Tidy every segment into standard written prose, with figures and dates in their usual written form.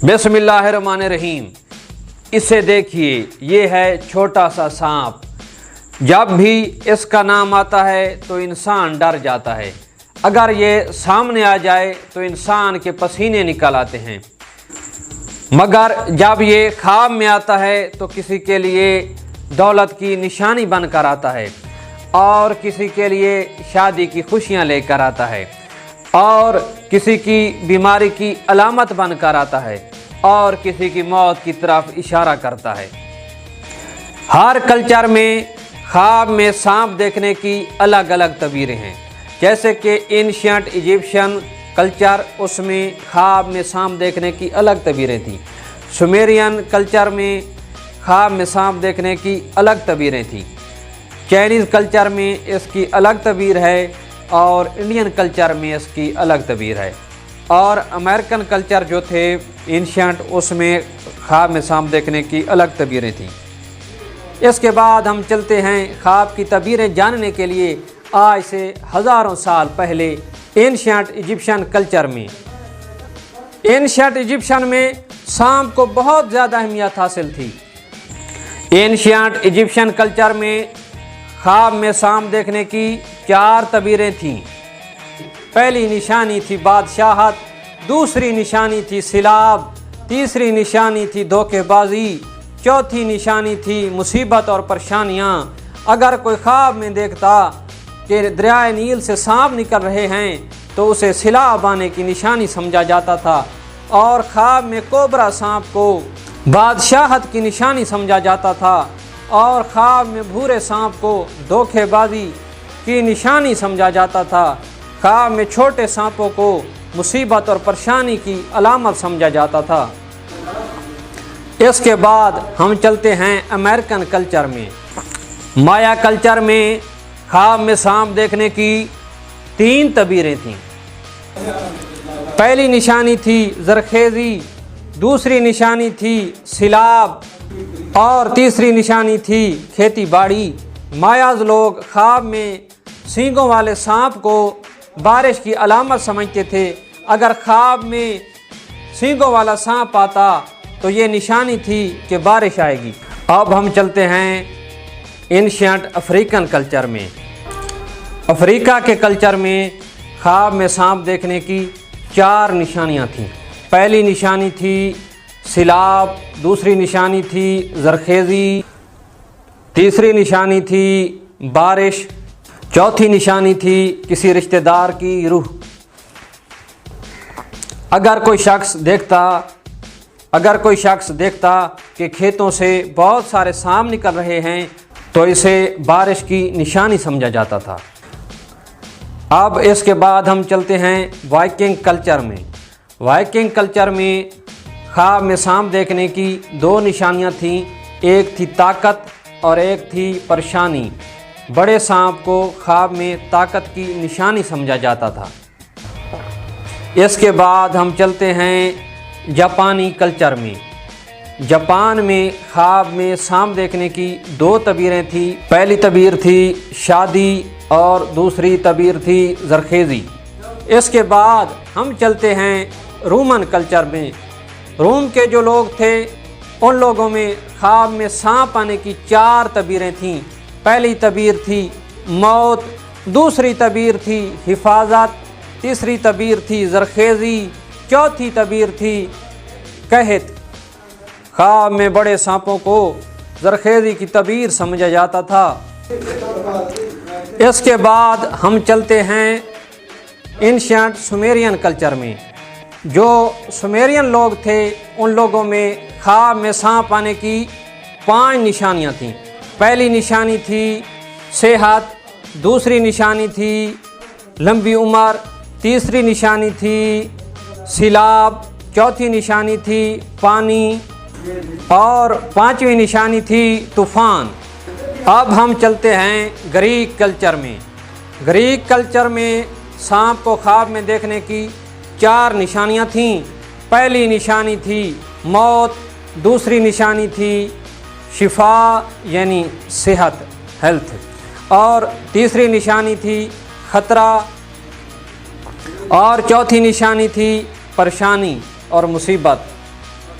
बिस्मिल्लाहिर्रहमानिर्रहीम। इसे देखिए, ये है छोटा सा सांप। जब भी इसका नाम आता है तो इंसान डर जाता है। अगर ये सामने आ जाए तो इंसान के पसीने निकल आते हैं, मगर जब ये ख्वाब में आता है तो किसी के लिए दौलत की निशानी बनकर आता है और किसी के लिए शादी की खुशियां लेकर आता है और किसी की बीमारी की अलामत बनकर आता है और किसी की मौत की तरफ इशारा करता है। हर कल्चर में ख्वाब में सांप देखने की अलग अलग तबीरें हैं। जैसे कि एंशिएंट इजिप्शियन कल्चर, उसमें ख्वाब में सांप देखने की अलग तबीरें थी। सुमेरियन कल्चर में ख्वाब में सांप देखने की अलग तबीरें थी। चाइनीज़ कल्चर में इसकी अलग तबीर है और इंडियन कल्चर में इसकी अलग तबीर है। और अमेरिकन कल्चर जो थे एंशिएंट, उसमें ख्वाब में सांप देखने की अलग तबीरें थीं। इसके बाद हम चलते हैं ख्वाब की तबीरें जानने के लिए आज से हज़ारों साल पहले एंशिएंट इजिप्शियन कल्चर में। एंशिएंट इजिप्शियन में सांप को बहुत ज़्यादा अहमियत हासिल थी। एंशिएंट इजिप्शियन कल्चर में ख्वाब में सांप देखने की 4 तबीरें थीं। पहली निशानी थी बादशाहत, दूसरी निशानी थी सिलाब, तीसरी निशानी थी धोखेबाजी, चौथी निशानी थी मुसीबत और परेशानियाँ। अगर कोई ख्वाब में देखता कि दरियाए नील से सांप निकल रहे हैं तो उसे सिलाब आने की निशानी समझा जाता था, और ख्वाब में कोबरा सांप को बादशाहत की निशानी समझा जाता था, और ख्वाब में भूरे सांप को धोखेबाजी की निशानी समझा जाता था। ख्वाब में छोटे सांपों को मुसीबत और परेशानी की अलामत समझा जाता था। इसके बाद हम चलते हैं अमेरिकन कल्चर में। माया कल्चर में ख्वाब में सांप देखने की 3 तबीरें थीं। पहली निशानी थी जरखेज़ी, दूसरी निशानी थी सिलाब और तीसरी निशानी थी खेती बाड़ी। मायाज लोग ख्वाब में सींगों वाले सांप को बारिश की अलामत समझते थे। अगर ख्वाब में सींगों वाला सांप आता तो ये निशानी थी कि बारिश आएगी। अब हम चलते हैं एंशिएंट अफ्रीकन कल्चर में। अफ्रीका के कल्चर में ख्वाब में सांप देखने की 4 निशानियाँ थीं। पहली निशानी थी सिलाब, दूसरी निशानी थी जरखेज़ी, तीसरी निशानी थी बारिश, चौथी निशानी थी किसी रिश्तेदार की रूह। अगर कोई शख्स देखता कि खेतों से बहुत सारे सांप निकल रहे हैं तो इसे बारिश की निशानी समझा जाता था। अब इसके बाद हम चलते हैं वाइकिंग कल्चर में। वाइकिंग कल्चर में ख्वाब में सांप देखने की 2 निशानियां थीं। एक थी ताकत और एक थी परेशानी। बड़े सांप को ख्वाब में ताकत की निशानी समझा जाता था। इसके बाद हम चलते हैं जापानी कल्चर में। जापान में ख्वाब में सांप देखने की 2 तबीरें थी। पहली तबीर थी शादी और दूसरी तबीर थी जरखेज़ी। इसके बाद हम चलते हैं रोमन कल्चर में। रोम के जो लोग थे उन लोगों में ख्वाब में सांप आने की 4 तबीरें थीं। पहली तबीर थी मौत, दूसरी तबीर थी हिफाजत, तीसरी तबीर थी जरखेज़ी, चौथी तबीर थी कहत। ख्वाब में बड़े सांपों को जरखेज़ी की तबीर समझा जाता था। इसके बाद हम चलते हैं एंशिएंट सुमेरियन कल्चर में। जो सुमेरियन लोग थे उन लोगों में ख्वाब में सांप आने की 5 निशानियाँ थीं। पहली निशानी थी सेहत, दूसरी निशानी थी लंबी उम्र, तीसरी निशानी थी सिलाब, चौथी निशानी थी पानी और 5वीं निशानी थी तूफ़ान। अब हम चलते हैं ग्रीक कल्चर में। ग्रीक कल्चर में सांप को ख्वाब में देखने की 4 निशानियाँ थीं। पहली निशानी थी मौत, दूसरी निशानी थी शिफा यानी सेहत, हेल्थ, और तीसरी निशानी थी ख़तरा, और चौथी निशानी थी परेशानी और मुसीबत।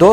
2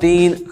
3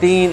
3،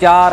4،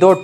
2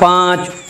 5،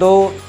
2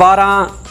12،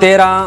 13،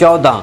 14،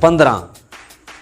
15،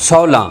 16،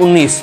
19،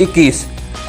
21،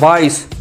22،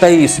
23،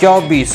24،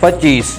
25،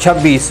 26،